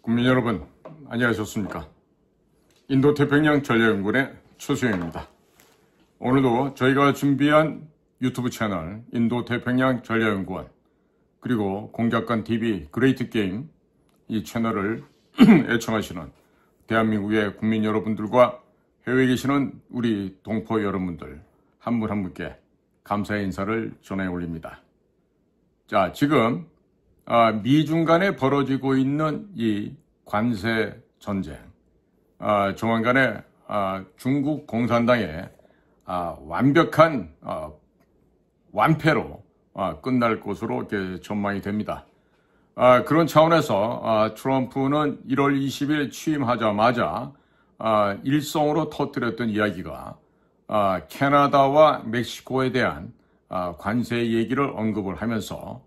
국민 여러분, 안녕하셨습니까? 인도태평양 전략연구원의 최수영입니다. 오늘도 저희가 준비한 유튜브 채널 인도태평양 전략연구원 그리고 공작관TV 그레이트게임 이 채널을 애청하시는 대한민국의 국민 여러분들과 해외에 계시는 우리 동포 여러분들 한 분 한 분께 감사의 인사를 전해 올립니다. 자, 지금 미중 간에 벌어지고 있는 이 관세 전쟁, 조만간에 중국 공산당의 완벽한 완패로 끝날 것으로 이렇게 전망이 됩니다. 그런 차원에서 트럼프는 1월 20일 취임하자마자 일성으로 터뜨렸던 이야기가 캐나다와 멕시코에 대한 관세 얘기를 언급을 하면서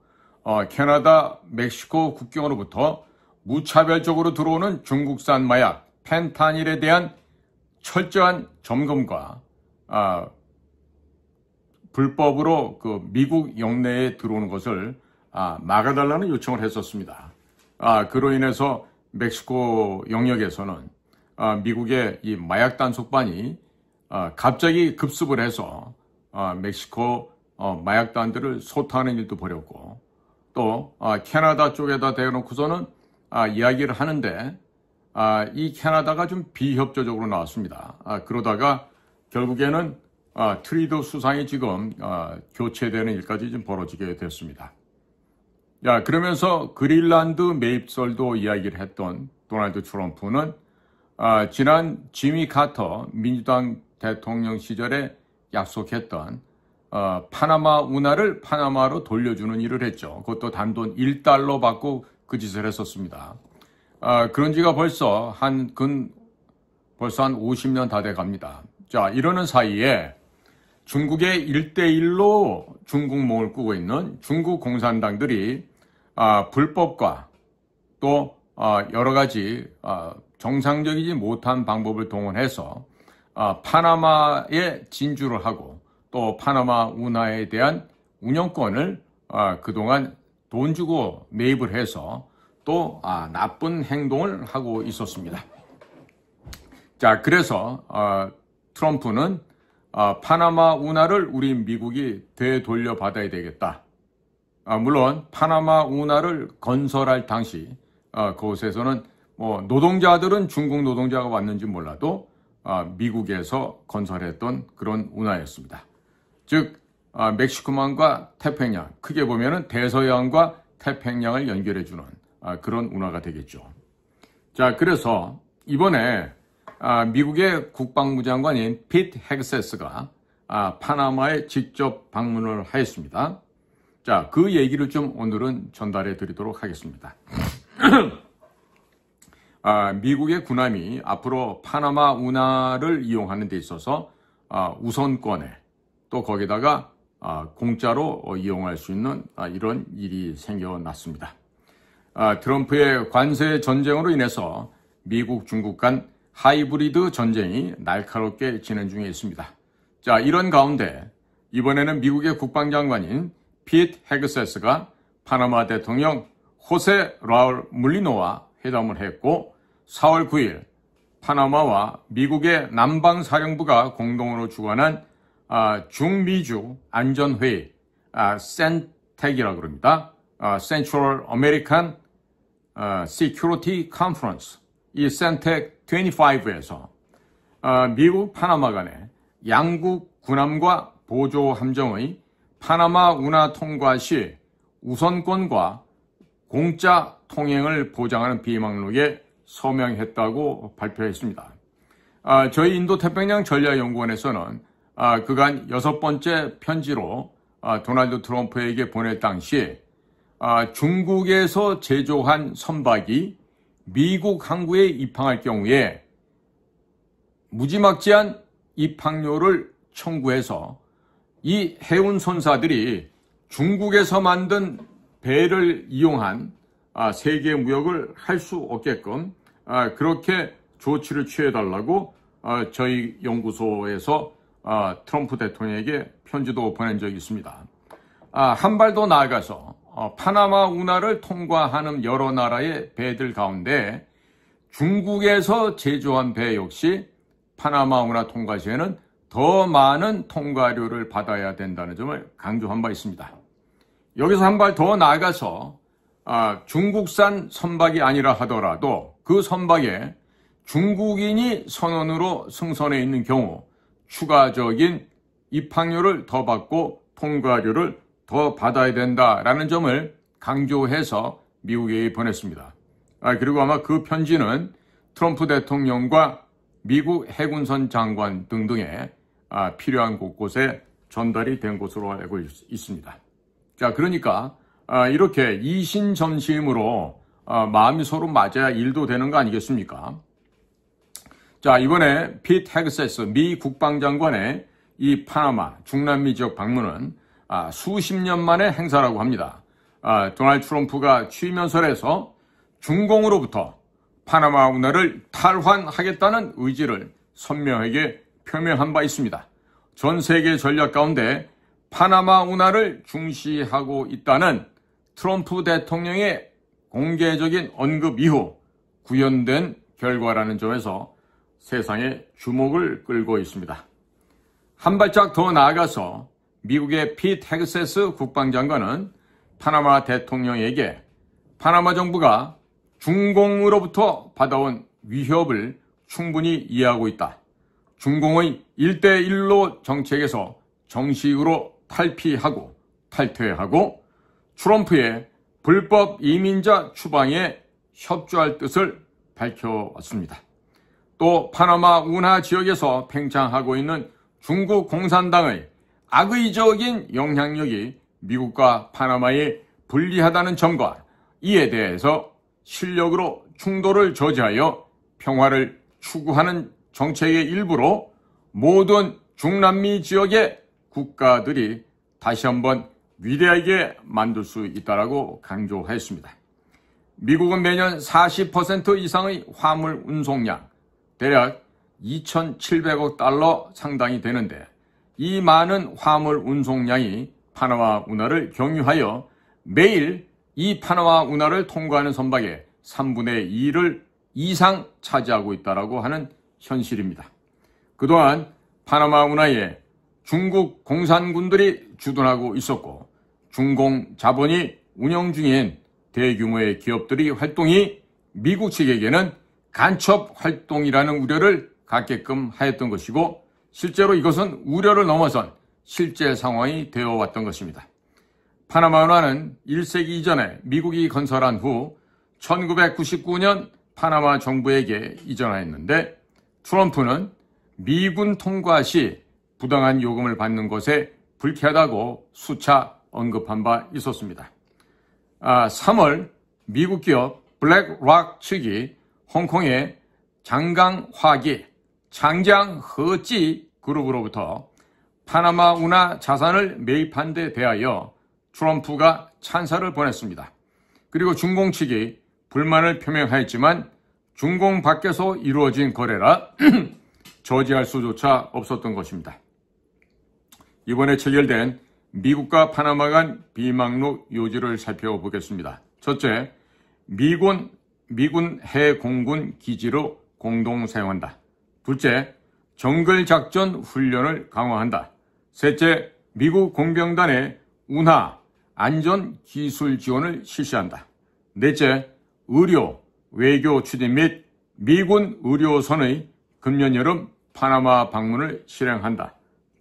캐나다, 멕시코 국경으로부터 무차별적으로 들어오는 중국산 마약 펜타닐에 대한 철저한 점검과 불법으로 그 미국 영내에 들어오는 것을 막아달라는 요청을 했었습니다. 그로 인해서 멕시코 영역에서는 미국의 이 마약 단속반이 갑자기 급습을 해서 멕시코 마약단들을 소탕하는 일도 벌였고, 또 캐나다 쪽에다 대놓고서는 이야기를 하는데 이 캐나다가 좀 비협조적으로 나왔습니다. 그러다가 결국에는 트리도 수상이 지금 교체되는 일까지 좀 벌어지게 됐습니다. 그러면서 그린란드 매입설도 이야기를 했던 도널드 트럼프는 지난 지미 카터 민주당 대통령 시절에 약속했던 파나마 운하를 파나마로 돌려주는 일을 했죠. 그것도 단돈 $1 받고 그 짓을 했었습니다. 그런 지가 벌써 한 50년 다 돼 갑니다. 자, 이러는 사이에 중국의 1대1로 중국몽을 꾸고 있는 중국 공산당들이 불법과 또 여러 가지 정상적이지 못한 방법을 동원해서 파나마에 진주를 하고 또 파나마 운하에 대한 운영권을 그동안 돈 주고 매입을 해서 또 나쁜 행동을 하고 있었습니다. 자, 그래서 트럼프는 파나마 운하를 우리 미국이 되돌려 받아야 되겠다. 물론 파나마 운하를 건설할 당시 그곳에서는 노동자들은 중국 노동자가 왔는지 몰라도 미국에서 건설했던 그런 운하였습니다. 즉 멕시코만과 태평양, 크게 보면은 대서양과 태평양을 연결해주는 그런 운하가 되겠죠. 자, 그래서 이번에 미국의 국방부 장관인 피트 헤그세스가 파나마에 직접 방문을 하였습니다. 자, 그 얘기를 좀 오늘은 전달해 드리도록 하겠습니다. 미국의 군함이 앞으로 파나마 운하를 이용하는 데 있어서 우선권에 또 거기다가 공짜로 이용할 수 있는 이런 일이 생겨났습니다. 트럼프의 관세 전쟁으로 인해서 미국, 중국 간 하이브리드 전쟁이 날카롭게 진행 중에 있습니다. 자, 이런 가운데 이번에는 미국의 국방장관인 피트 헤그세스가 파나마 대통령 호세 라울 물리노와 회담을 했고 4월 9일 파나마와 미국의 남방사령부가 공동으로 주관한 중미주 안전회의 센텍이라고 그럽니다. Central American Security Conference 이 센텍 25에서 미국 파나마 간에 양국 군함과 보조 함정의 파나마 운하 통과 시 우선권과 공짜 통행을 보장하는 비망록에 서명했다고 발표했습니다. 저희 인도태평양 전략연구원에서는 그간 6번째 편지로 도널드 트럼프에게 보낼 당시 중국에서 제조한 선박이 미국 항구에 입항할 경우에 무지막지한 입항료를 청구해서 이 해운 선사들이 중국에서 만든 배를 이용한 세계 무역을 할 수 없게끔 그렇게 조치를 취해달라고 저희 연구소에서 트럼프 대통령에게 편지도 보낸 적이 있습니다. 한 발 더 나아가서 파나마 운하를 통과하는 여러 나라의 배들 가운데 중국에서 제조한 배 역시 파나마 운하 통과 시에는 더 많은 통과료를 받아야 된다는 점을 강조한 바 있습니다. 여기서 한 발 더 나아가서 중국산 선박이 아니라 하더라도 그 선박에 중국인이 선원으로 승선해 있는 경우 추가적인 입항료를 더 받고 통과료를 더 받아야 된다라는 점을 강조해서 미국에게 보냈습니다. 그리고 아마 그 편지는 트럼프 대통령과 미국 해군선 장관 등등의 필요한 곳곳에 전달이 된 것으로 알고 있습니다. 자, 그러니까 이렇게 이신점심으로 마음이 서로 맞아야 일도 되는 거 아니겠습니까? 자, 이번에 피트 헤그세스 미 국방장관의 이 파나마 중남미 지역 방문은 수십 년 만의 행사라고 합니다. 도널드 트럼프가 취임연설에서 중공으로부터 파나마 운하를 탈환하겠다는 의지를 선명하게 표명한 바 있습니다. 전 세계 전략 가운데 파나마 운하를 중시하고 있다는 트럼프 대통령의 공개적인 언급 이후 구현된 결과라는 점에서 세상의 주목을 끌고 있습니다. 한 발짝 더 나아가서 미국의 피트 헤그세스 국방장관은 파나마 대통령에게 파나마 정부가 중공으로부터 받아온 위협을 충분히 이해하고 있다. 중공의 1대1로 정책에서 정식으로 탈피하고 탈퇴하고 트럼프의 불법 이민자 추방에 협조할 뜻을 밝혀왔습니다. 또 파나마 운하 지역에서 팽창하고 있는 중국 공산당의 악의적인 영향력이 미국과 파나마에 불리하다는 점과 이에 대해서 실력으로 충돌을 저지하여 평화를 추구하는 정책의 일부로 모든 중남미 지역의 국가들이 다시 한번 위대하게 만들 수 있다고 강조했습니다. 미국은 매년 40% 이상의 화물 운송량, 대략 2,700억 달러 상당이 되는데 이 많은 화물 운송량이 파나마 운하를 경유하여 매일 이 파나마 운하를 통과하는 선박의 3분의 2를 이상 차지하고 있다고 하는 현실입니다. 그동안 파나마 운하에 중국 공산군들이 주둔하고 있었고 중공 자본이 운영 중인 대규모의 기업들이 활동이 미국 측에게는 간첩 활동이라는 우려를 갖게끔 하였던 것이고 실제로 이것은 우려를 넘어선 실제 상황이 되어 왔던 것입니다. 파나마 운하는 1세기 이전에 미국이 건설한 후 1999년 파나마 정부에게 이전하였는데 트럼프는 미군 통과 시 부당한 요금을 받는 것에 불쾌하다고 수차 언급한 바 있었습니다. 3월 미국 기업 블랙락 측이 홍콩의 장강화기 장장허찌 그룹으로부터 파나마 운하 자산을 매입한 데 대하여 트럼프가 찬사를 보냈습니다. 그리고 중공 측이 불만을 표명하였지만 중공 밖에서 이루어진 거래라 저지할 수조차 없었던 것입니다. 이번에 체결된 미국과 파나마 간 비망록 요지를 살펴보겠습니다. 첫째, 미군 해공군 기지로 공동 사용한다. 둘째, 정글작전 훈련을 강화한다. 셋째, 미국 공병단의 운하 안전 기술 지원을 실시한다. 넷째, 의료, 외교 추진 및 미군 의료선의 금년 여름 파나마 방문을 실행한다.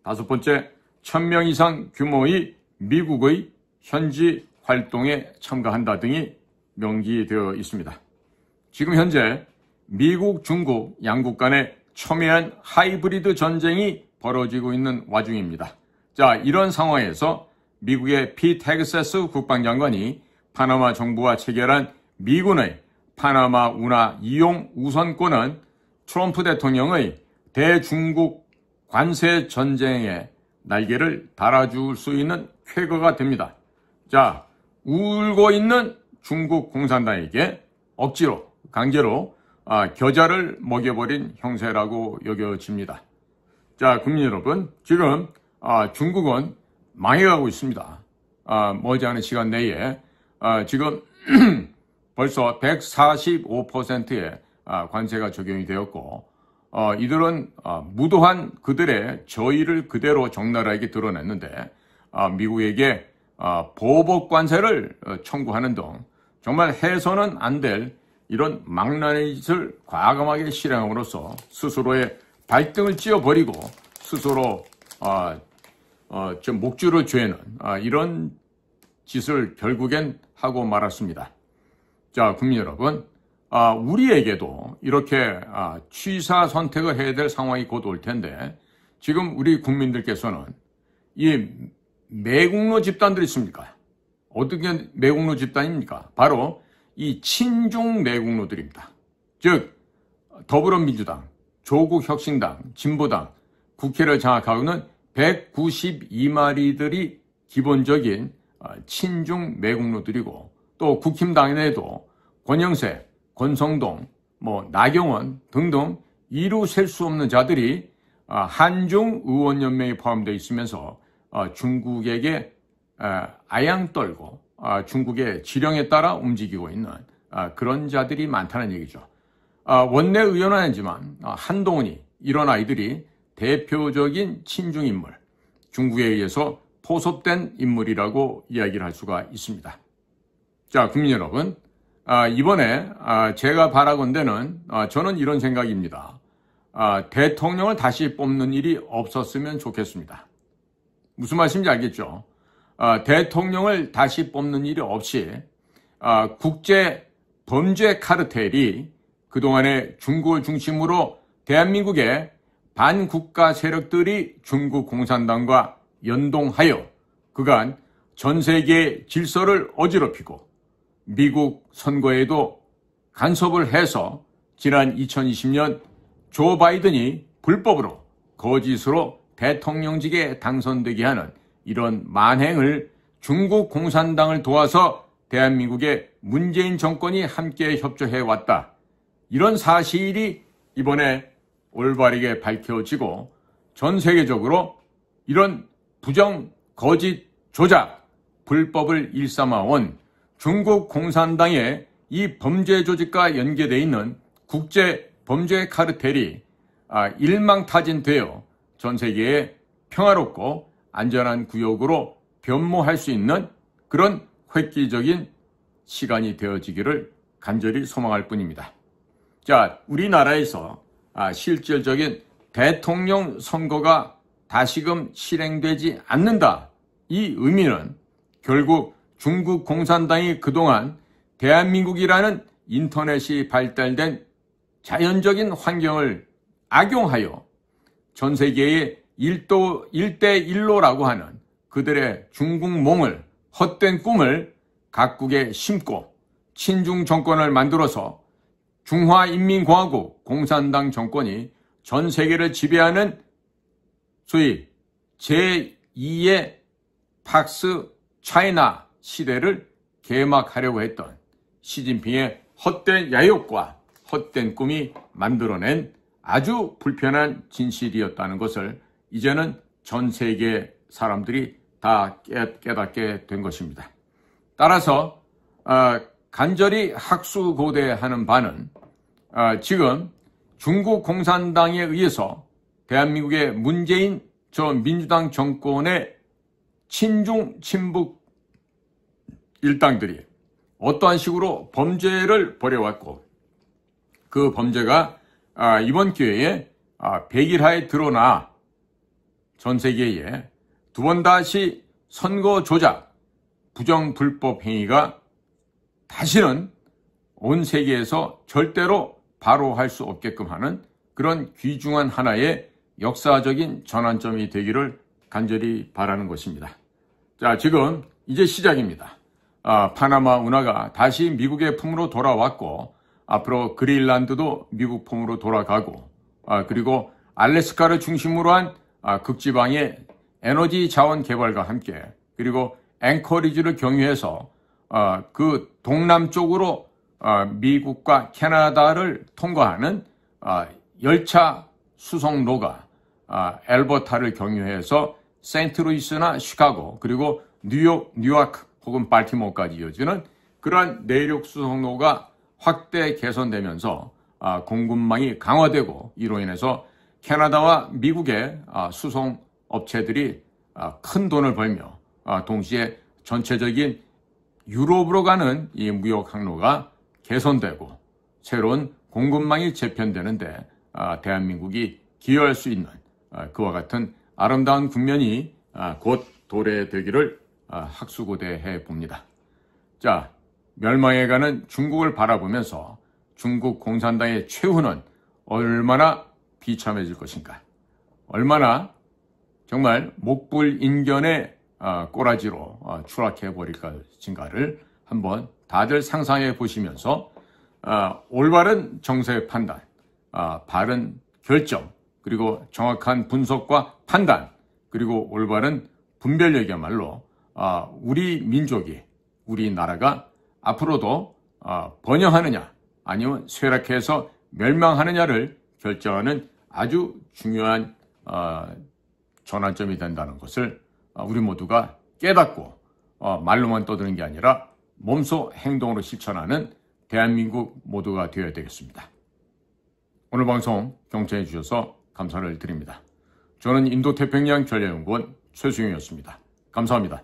다섯 번째, 1,000명 이상 규모의 미국의 현지 활동에 참가한다 등이 명기되어 있습니다. 지금 현재 미국, 중국 양국 간의 첨예한 하이브리드 전쟁이 벌어지고 있는 와중입니다. 자, 이런 상황에서 미국의 피트 헤그세스 국방장관이 파나마 정부와 체결한 미군의 파나마 운하 이용 우선권은 트럼프 대통령의 대중국 관세 전쟁에 날개를 달아줄 수 있는 쾌거가 됩니다. 자, 울고 있는 중국 공산당에게 억지로, 강제로 겨자를 먹여버린 형세라고 여겨집니다. 자, 국민 여러분, 지금 중국은 망해가고 있습니다. 머지않은 시간 내에 지금 벌써 145%의 관세가 적용이 되었고 이들은 무도한 그들의 저의를 그대로 적나라하게 드러냈는데 미국에게 보복 관세를 청구하는 등 정말 해서는 안 될 이런 망나니 짓을 과감하게 실행함으로써 스스로의 발등을 찧어버리고 스스로 목줄을 죄는 이런 짓을 결국엔 하고 말았습니다. 자, 국민 여러분, 우리에게도 이렇게 취사 선택을 해야 될 상황이 곧 올 텐데 지금 우리 국민들께서는 이 매국노 집단들이 있습니까? 어떻게 매국노 집단입니까? 바로 이 친중 매국노들입니다. 즉 더불어민주당, 조국혁신당, 진보당, 국회를 장악하고 있는 192마리들이 기본적인 친중 매국노들이고 또 국힘당내에도 권영세, 권성동, 나경원 등등 이루 셀 수 없는 자들이 한중 의원연맹에 포함되어 있으면서 중국에게 아양 떨고 중국의 지령에 따라 움직이고 있는 그런 자들이 많다는 얘기죠. 원내 의원은 아니지만 한동훈이 이런 아이들이 대표적인 친중인물, 중국에 의해서 포섭된 인물이라고 이야기를 할 수가 있습니다. 자, 국민 여러분, 이번에 제가 바라건대는 저는 이런 생각입니다. 대통령을 다시 뽑는 일이 없었으면 좋겠습니다. 무슨 말씀인지 알겠죠? 대통령을 다시 뽑는 일이 없이 국제 범죄 카르텔이 그동안에 중국을 중심으로 대한민국의 반국가 세력들이 중국 공산당과 연동하여 그간 전 세계의 질서를 어지럽히고 미국 선거에도 간섭을 해서 지난 2020년 조 바이든이 불법으로 거짓으로 대통령직에 당선되게 하는 이런 만행을 중국 공산당을 도와서 대한민국의 문재인 정권이 함께 협조해왔다. 이런 사실이 이번에 올바르게 밝혀지고 전 세계적으로 이런 부정, 거짓, 조작, 불법을 일삼아온 중국 공산당의 이 범죄 조직과 연계되어 있는 국제 범죄 카르텔이 일망타진되어 전 세계에 평화롭고 안전한 구역으로 변모할 수 있는 그런 획기적인 시간이 되어지기를 간절히 소망할 뿐입니다. 자, 우리나라에서 실질적인 대통령 선거가 다시금 실행되지 않는다. 이 의미는 결국 중국 공산당이 그동안 대한민국이라는 인터넷이 발달된 자연적인 환경을 악용하여 전 세계의 1대1로라고 하는 그들의 중국몽을 헛된 꿈을 각국에 심고 친중 정권을 만들어서 중화인민공화국 공산당 정권이 전 세계를 지배하는 소위 제2의 팍스 차이나 시대를 개막하려고 했던 시진핑의 헛된 야욕과 헛된 꿈이 만들어낸 아주 불편한 진실이었다는 것을 이제는 전 세계 사람들이 다 깨닫게 된 것입니다. 따라서 간절히 학수고대하는 바는 지금 중국 공산당에 의해서 대한민국의 문재인 민주당 정권의 친중 친북 일당들이 어떠한 식으로 범죄를 벌여왔고 그 범죄가 이번 기회에 백일하에 드러나 전 세계에 두 번 다시 선거 조작, 부정 불법 행위가 다시는 온 세계에서 절대로 바로할 수 없게끔 하는 그런 귀중한 하나의 역사적인 전환점이 되기를 간절히 바라는 것입니다. 자, 지금 이제 시작입니다. 파나마 운하가 다시 미국의 품으로 돌아왔고 앞으로 그린란드도 미국 품으로 돌아가고 그리고 알래스카를 중심으로 한 극지방의 에너지 자원 개발과 함께 그리고 앵커리지를 경유해서 그 동남쪽으로 미국과 캐나다를 통과하는 열차 수송로가 엘버타를 경유해서 세인트루이스나 시카고 그리고 뉴욕, 뉴아크 혹은 발티모어까지 이어지는 그러한 내륙 수송로가 확대 개선되면서 공급망이 강화되고 이로 인해서 캐나다와 미국의 수송 업체들이 큰 돈을 벌며 동시에 전체적인 유럽으로 가는 이 무역 항로가 개선되고 새로운 공급망이 재편되는데 대한민국이 기여할 수 있는 그와 같은 아름다운 국면이 곧 도래되기를 학수고대해 봅니다. 자, 멸망해가는 중국을 바라보면서 중국 공산당의 최후는 얼마나 비참해질 것인가, 얼마나 정말 목불인견의 꼬라지로 추락해버릴 것인가를 한번 다들 상상해 보시면서 올바른 정세 판단, 바른 결정, 그리고 정확한 분석과 판단, 그리고 올바른 분별력이야말로 우리 민족이, 우리나라가 앞으로도 번영하느냐 아니면 쇠락해서 멸망하느냐를 결정하는 아주 중요한 전환점이 된다는 것을 우리 모두가 깨닫고 말로만 떠드는 게 아니라 몸소 행동으로 실천하는 대한민국 모두가 되어야 되겠습니다. 오늘 방송 경청해 주셔서 감사를 드립니다. 저는 인도태평양 전략연구원 최수용이었습니다. 감사합니다.